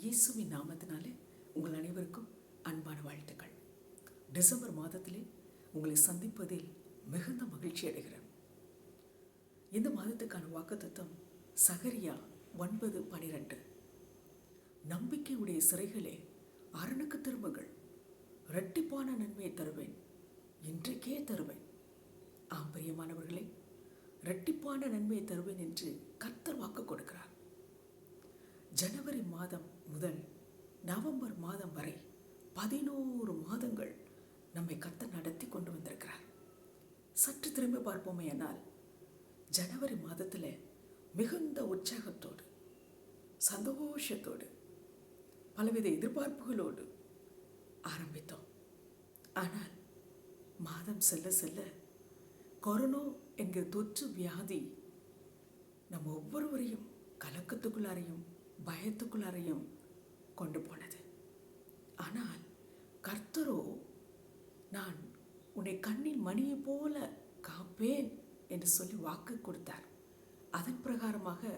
இயேசுவின் நாமத்தினாலே உங்கள் அனைவருக்கும் அன்பான வாழ்த்துக்கள். டிசம்பர் மாதத்திலே உங்களை சந்திப்பதில் மிகுந்த மகிழ்ச்சி அடைகிறேன். இந்த மாதத்துக்கான வாக்குத்தத்தம் சகரியா 9:12. நம்பிக்கையுடைய சிறைகளே அரணுக்கு திரும்புங்கள், இரட்டிப்பான நன்மையை தருவேன், இன்றைக்கே தருவேன். ஆம் பிரியமானவர்களே, இரட்டிப்பான நன்மையை தருவேன் என்று கர்த்தர் வாக்கு கொடுக்கிறார். ஜனவரி மாதம் முதல் நவம்பர் மாதம் வரை 11 மாதங்கள் நம்மை கர்த்தர் நடத்தி கொண்டு வந்திருக்கிறார். சற்று திரும்பி பார்ப்போமே ஆனால், ஜனவரி மாதத்தில் மிகுந்த உற்சாகத்தோடு, சந்தோஷத்தோடு, பலவித எதிர்பார்ப்புகளோடு ஆரம்பித்தோம். ஆனால் மாதம் செல்ல செல்ல கொரோனா என்கிற தொற்று வியாதி நம்ம ஒவ்வொருவரையும் கலக்கத்துக்குள்ளாரையும் பயத்துக்குள்ளாரையும் கொண்டு போனது. ஆனால் கர்த்தரோ, நான் உன்னை கண்ணின் மணியை போல காப்பேன் என்று சொல்லி வாக்கு கொடுத்தார். அதன் பிரகாரமாக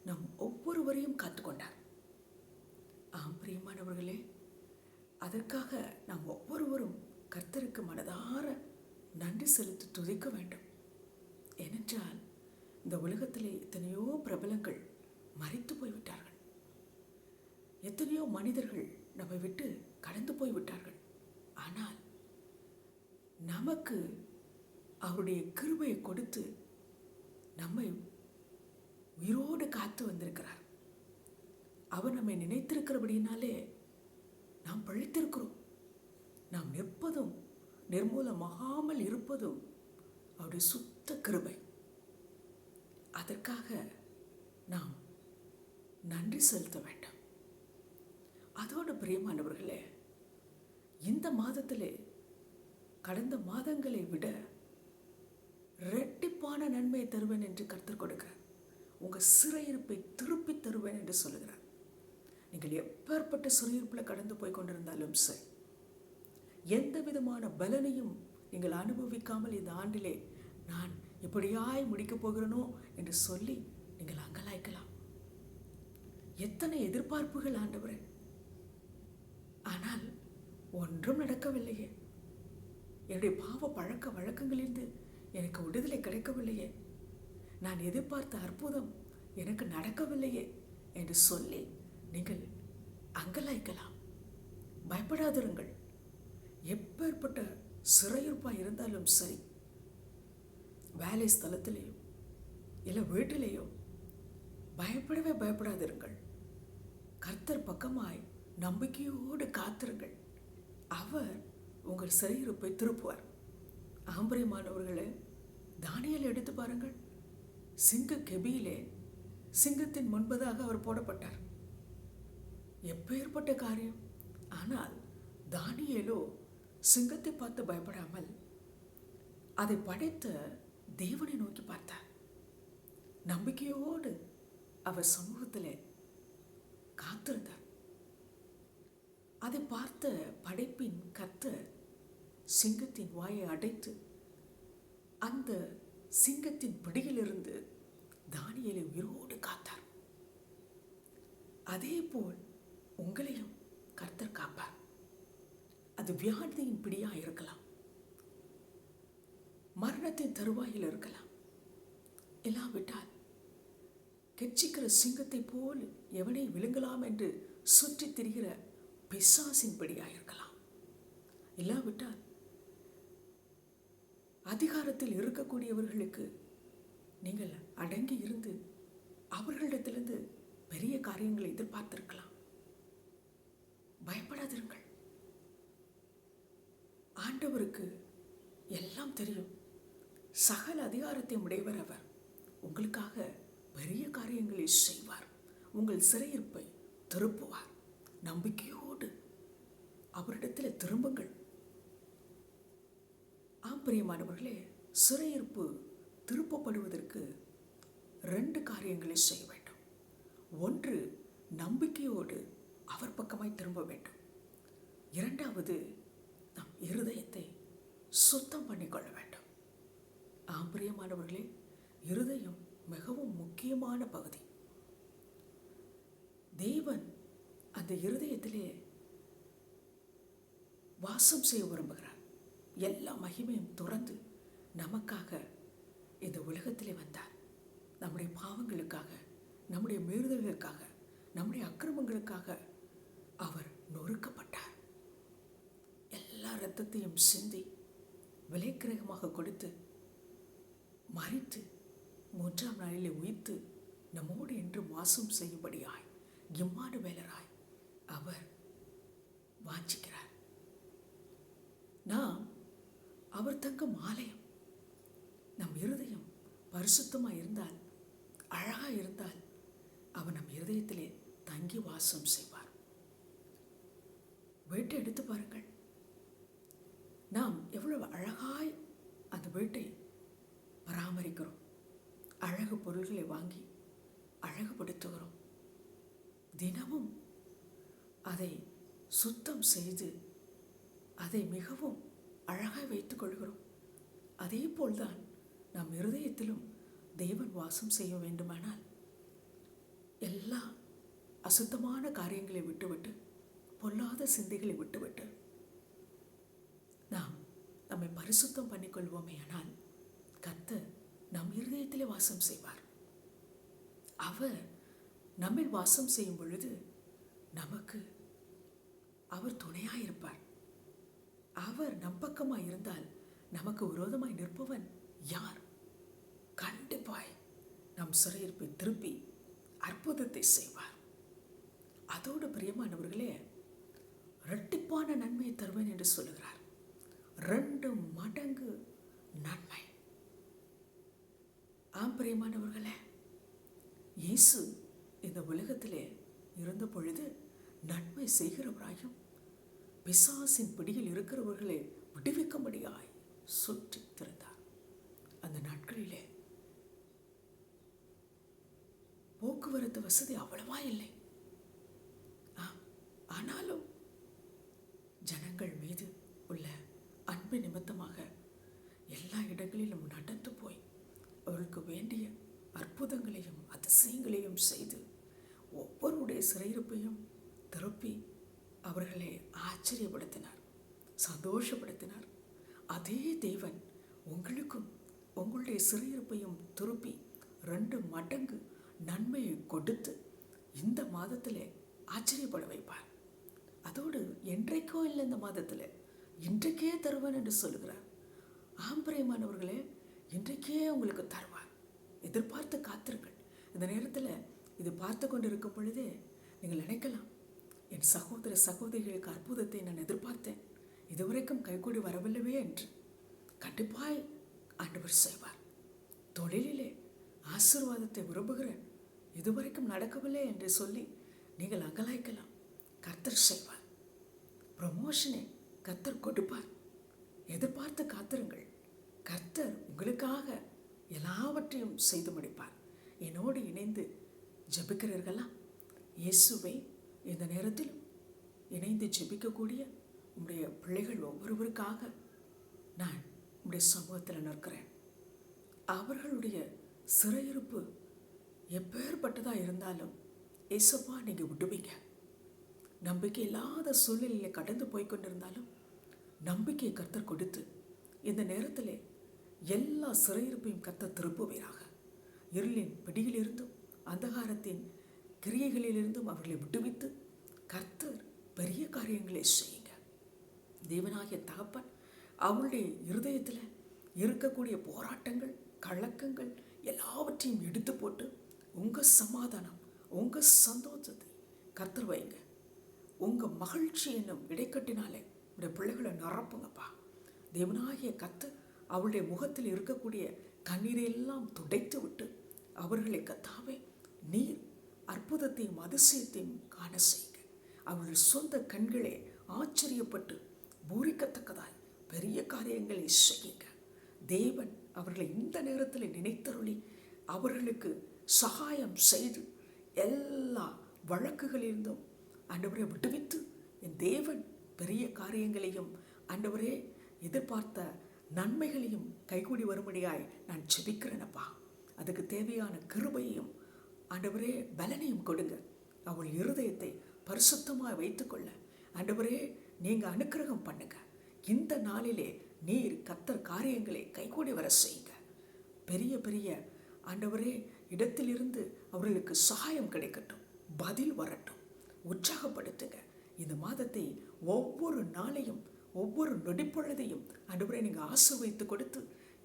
நம் ஒவ்வொருவரையும் காத்துக்கொண்டார். ஆம் பிரியமானவர்களே, அதற்காக நாம் ஒவ்வொருவரும் கர்த்தருக்கு மனதார நன்றி செலுத்தி துதிக்க வேண்டும். ஏனென்றால் இந்த உலகத்திலே எத்தனையோ பிரபலங்கள் மரித்து போய்விட்டார்கள். எத்தனையோ மனிதர்கள் நம்மை விட்டு கடந்து போய்விட்டார்கள். ஆனால் நமக்கு அவருடைய கிருபையை கொடுத்து நம்மை உயிரோடு காத்து வந்திருக்கிறார். அவர் நம்மை நினைத்திருக்கிறபடினாலே நாம் பழித்திருக்கிறோம். நாம் நிற்பதும் நிர்மூலமாகாமல் இருப்பதும் அவருடைய சுத்த கிருபை. அதற்காக நாம் நன்றி செலுத்த வேண்டும். அதோடு பிரியமானவர்களே, இந்த மாதத்திலே கடந்த மாதங்களை விட இரட்டிப்பான நன்மையை தருவேன் என்று கர்த்தர் கொடுக்கிறார். உங்கள் சிறையிருப்பை திருப்பி தருவேன் என்று சொல்லுகிறார். நீங்கள் எப்பேற்பட்ட சிறையிருப்பில் கடந்து போய் கொண்டிருந்தாலும் சரி, எந்த விதமான பலனையும் நீங்கள் அனுபவிக்காமல் இந்த ஆண்டிலே நான் இப்படியாய் முடிக்கப் போகிறேனோ என்று சொல்லி நீங்கள் அங்கலாய்க்கலாம். எத்தனை எதிர்பார்ப்புகள் ஆண்டவரே, ஆனால் ஒன்றும் நடக்கவில்லையே. என்னுடைய பாவ பழக்க வழக்கங்களிலிருந்து எனக்கு விடுதலை கிடைக்கவில்லையே. நான் எதிர்பார்த்த அற்புதம் எனக்கு நடக்கவில்லையே என்று சொல்லி நீங்கள் அங்கலாய்க்கலாம். பயப்படாதிருங்கள். எப்பேற்பட்ட சிறையிருப்பாக இருந்தாலும் சரி, வேலை ஸ்தலத்திலேயோ இல்லை வீட்டிலேயோ பயப்படவே பயப்படாதிருங்கள். கர்த்தர் பக்கமாய் நம்பிக்கையோடு காத்திருங்கள். அவர் உங்கள் சிறையிருப்பை திருப்புவார். ஆம்பரியமானவர்களே, தானியேல் எடுத்து பாருங்கள். சிங்க கெபியிலே சிங்கத்தின் முன்பதாக அவர் போடப்பட்டார். எப்பேற்பட்ட காரியம்! ஆனால் தானியேலோ சிங்கத்தை பார்த்து பயப்படாமல் அதை படைத்த தேவனை நோக்கி பார்த்தார். நம்பிக்கையோடு அவர் சமூகத்தில் காத்திருந்தார். அதை பார்த்த படைப்பின் கர்த்தர் சிங்கத்தின் வாயை அடைத்து அந்த சிங்கத்தின் பிடியிலிருந்து தானியேலை உயிரோடு காத்தார். அதே போல் உங்களையும் கர்த்தர் காப்பார். அது வியாதியின் பிடியாக இருக்கலாம், மரணத்தின் தருவாயில் இருக்கலாம், இல்லாவிட்டால் கெச்சிக்கிற சிங்கத்தை போல் எவனை விழுங்கலாம் என்று சுற்றி திரிகிற பிசாசின் பிடியாக இருக்கலாம், இல்லாவிட்டால் அதிகாரத்தில் இருக்கக்கூடியவர்களுக்கு நீங்கள் அடங்கி இருந்து அவர்களிடத்திலிருந்து பெரிய காரியங்களை எதிர்பார்த்திருக்கலாம். பயப்படாதிருங்கள். ஆண்டவருக்கு எல்லாம் தெரியும். சகல அதிகாரத்தை உடையவர் அவர். உங்களுக்காக பெரிய காரியங்களை செய்வார். உங்கள் சிறையிருப்பை திருப்புவார். நம்பிக்கையோடு அவரிடத்தில் திரும்புங்கள். ஆம் பிரியமானவர்களே, சிறையிருப்பு திருப்பப்படுவதற்கு 2 காரியங்களை செய்ய வேண்டும். ஒன்று, நம்பிக்கையோடு அவர் பக்கமாய் திரும்ப வேண்டும். இரண்டாவது, நம் இருதயத்தை சுத்தம் பண்ணிக்கொள்ள வேண்டும். ஆம் பிரியமானவர்களே, இருதயம் மிகவும் முக்கியமான பகுதி. தேவன் அந்த அந்த இருதயத்திலே வாசம் செய்ய விரும்புகிறார். எல்லா மகிமையும் துறந்து நமக்காக இந்த உலகத்திலே வந்தார். நம்முடைய பாவங்களுக்காக, நம்முடைய மீறுதல்களுக்காக, நம்முடைய அக்கிரமங்களுக்காக அவர் நொறுக்கப்பட்டார். எல்லா இரத்தத்தையும் சிந்தி விலைக்கிரகமாக கொடுத்து மரித்து 3ஆம் நாளிலே உயிர்த்து நம்மோடு என்று வாசம் செய்யும்படியாய் இம்மானுவேலராய் அவர் வாஞ்சிக்கிறார். நாம் அவர் தங்கும் ஆலயம். நம் இருதயம் பரிசுத்தமாக இருந்தால், அழகாக இருந்தால், அவர் நம் இருதயத்திலே தங்கி வாசம் செய்வார். வீட்டை எடுத்து பாருங்கள். நாம் எவ்வளவு அழகாய் அந்த வீட்டை பராமரிக்கிறோம். அழகு பொருள்களை வாங்கி அழகுபடுத்துகிறோம். தினமும் அதை சுத்தம் செய்து அதை மிகவும் அழகாய் வைத்துக் கொள்கிறோம். அதே போல்தான் நம் இருதயத்திலும் தேவன் வாசம் செய்ய வேண்டுமானால் எல்லா அசுத்தமான காரியங்களை விட்டுவிட்டு, பொல்லாத சிந்தைகளை விட்டுவிட்டு நாம் நம்மை பரிசுத்தம் பண்ணிக்கொள்வோமே ஆனால் கர்த்தர் நம் இருதயத்திலே வாசம் செய்வார். அவர் நம்மில் வாசம் செய்யும் பொழுது நமக்கு அவர் துணையாயிருப்பார். அவர் நம் பக்கமாய் இருந்தால் நமக்கு விரோதமாய் நிற்பவன் யார்? கண்டிப்பாய் நம் சிறையிருப்பை திருப்பி அற்புதத்தை செய்வார். அதோடு பிரியமானவர்களே, இரட்டிப்பான நன்மையை தருவேன் என்று சொல்லுகிறார். 2 மடங்கு நன்மை. ஆம் பிரியமானவர்களே, இயேசு இந்த உலகத்திலே இருந்த பொழுது நன்மை செய்கிறவராயும் பிசாசின் பிடியில் இருக்கிறவர்களை விடுவிக்கும்படியாய் சுற்றி திரிந்தார். அந்த நாட்களிலே போக்குவரத்து வசதி அவ்வளவா இல்லை. ஆனாலும் ஜனங்கள் மீது உள்ள அன்பு நிமித்தமாக எல்லா இடங்களிலும் நடந்து போய் அவர்களுக்கு வேண்டிய அற்புதங்களையும் அதிசயங்களையும் செய்து ஒவ்வொருடைய சிறையிருப்பையும் திருப்பி அவர்களை ஆச்சரியப்படுத்தினார், சந்தோஷப்படுத்தினார். அதே தேவன் உங்களுக்கும் உங்களுடைய சிறையிருப்பையும் திருப்பி 2 மடங்கு நன்மையை கொடுத்து இந்த மாதத்திலே ஆச்சரியப்பட வைப்பார். அதோடு என்றைக்கோ இல்லை, இந்த மாதத்தில் இன்றைக்கே தருவான் என்று சொல்லுகிறார். ஆம் பிரியமானவர்களே, இன்றைக்கே உங்களுக்கு தருவார். எதிர்பார்த்து காத்திருங்கள். இந்த நேரத்தில் இது பார்த்து கொண்டு இருக்கும் பொழுதே நீங்கள் நினைக்கலாம், என் சகோதர சகோதரிகளுக்கு அற்புதத்தை நான் எதிர்பார்த்தேன், இதுவரைக்கும் கைகூடி வரவில்லைவே என்று. கண்டிப்பாய் ஆண்டவர் செய்வார். தொழிலிலே ஆசீர்வாதத்தை விரும்புகிறேன், இதுவரைக்கும் நடக்கவில்லை என்று சொல்லி நீங்கள் அங்கலாய்க்கலாம். கர்த்தர் செய்வார். ப்ரமோஷனை கர்த்தர் கொடுப்பார். எதிர்பார்த்து காத்திருங்கள். கர்த்தர் உங்களுக்காக எல்லாவற்றையும் செய்து முடிப்பார். என்னோடு இணைந்து ஜெபிக்கிறீர்களா? இயேசுவை இந்த நேரத்தில் இணைந்து ஜெபிக்கக்கூடிய உங்களுடைய பிள்ளைகள் ஒவ்வொருவருக்காக நான் உங்களுடைய சமூகத்தில் நிற்கிறேன். அவர்களுடைய சிறையிருப்பு எப்பேற்பட்டதாக இருந்தாலும் இயேசுப்பா நீங்கள் விடுவீங்க. நம்பிக்கை இல்லாத சூழ்நிலையில் கடந்து போய்கொண்டிருந்தாலும் நம்பிக்கையை கர்த்தர் கொடுத்து இந்த நேரத்தில் எல்லா சிறையிருப்பையும் கர்த்தர் திருப்புவீராக. இருளின் பிடியிலிருந்தும் அந்தகாரத்தின் கிரியைகளிலிருந்தும் அவர்களை விடுவித்து கர்த்தர் பெரிய காரியங்களை செய்யுங்க. தேவனாகிய தகப்பன் அவளுடைய இருதயத்தில் இருக்கக்கூடிய போராட்டங்கள், கலக்கங்கள் எல்லாவற்றையும் எடுத்து போட்டு உங்கள் சமாதானம், உங்கள் சந்தோஷத்தை கர்த்தர் வைங்க. உங்கள் மகிழ்ச்சி என்னும் இடைக்கட்டினாலே உடைய பிள்ளைகளை நிரப்புங்கப்பா. தேவனாகிய கர்த்தர் அவளுடைய முகத்தில் இருக்கக்கூடிய கண்ணீரையெல்லாம் துடைத்து விட்டு அவர்களை கர்த்தாவே நீர் அற்புதத்தையும் அதிசயத்தையும் காண செய்யுங்க. அவர்கள் சொந்த கண்களே ஆச்சரியப்பட்டு பூரிக்கத்தக்கதாய் பெரிய காரியங்களை செய்யுங்க. தேவன் அவர்களை இந்த நேரத்தில் நினைத்தருளி அவர்களுக்கு சகாயம் செய்து எல்லா வழக்குகளிலிருந்தும் ஆண்டவரை விடுவித்து என் தேவன் பெரிய காரியங்களையும் ஆண்டவரே எதிர்பார்த்த நன்மைகளையும் கைகூடி வரும்படியாய் நான் ஜெபிக்கிறேனப்பா. அதுக்கு தேவையான கிருபையையும் ஆண்டவரே பலனையும் கொடுங்க. அவள் இருதயத்தை பரிசுத்தமாக வைத்துக்கொள்ள ஆண்டவரே நீங்கள் அனுக்கிரகம் பண்ணுங்க. இந்த நாளிலே நீர் கர்த்தர் காரியங்களை கைகூடி வர செய்யுங்க. பெரிய பெரிய ஆண்டவரே இடத்திலிருந்து அவர்களுக்கு சகாயம் கிடைக்கட்டும், பதில் வரட்டும், உற்சாகப்படுத்துங்க. இந்த மாதத்தை ஒவ்வொரு நாளையும் ஒவ்வொரு நொடிப்பொழுதையும் ஆண்டவரே நீங்கள் ஆசீர்வதித்து கொடுத்து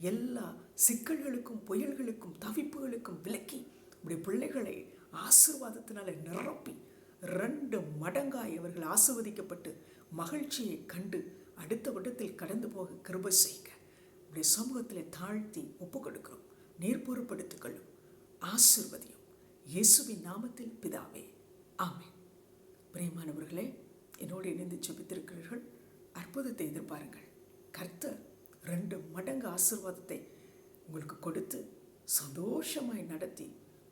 எல்லா சிக்கல்களுக்கும் புயல்களுக்கும் தவிப்புகளுக்கும் விலக்கி இப்படி பிள்ளைகளை ஆசீர்வாதத்தினால நிரப்பி 2 மடங்காய் அவர்கள் ஆசீர்வதிக்கப்பட்டு மகிழ்ச்சியை கண்டு அடுத்த வட்டத்தில் கடந்து போக கிருபை செய்யுங்க. இப்படி சமூகத்தில் தாழ்த்தி ஒப்பு கொடுக்கிறோம். நீர் பொறுப்படுத்திக் கொள்ளும், ஆசீர்வதியும். இயேசுவின் நாமத்தில் பிதாவே, ஆமென். பிரியமானவர்களே, என்னோடு இணைந்து ஜெபித்திருக்கிறீர்கள். அற்புதத்தை எதிர்பாருங்கள். கர்த்தர் 2 மடங்கு ஆசீர்வாதத்தை உங்களுக்கு கொடுத்து சந்தோஷமாய் நடத்தி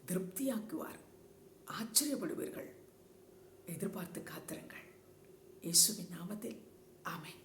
திருப்தியாக்குவார். ஆச்சரியப்படுவீர்கள். எதிர்பார்த்து காத்திருங்கள். இயேசுவின் நாமத்தில் ஆமென்.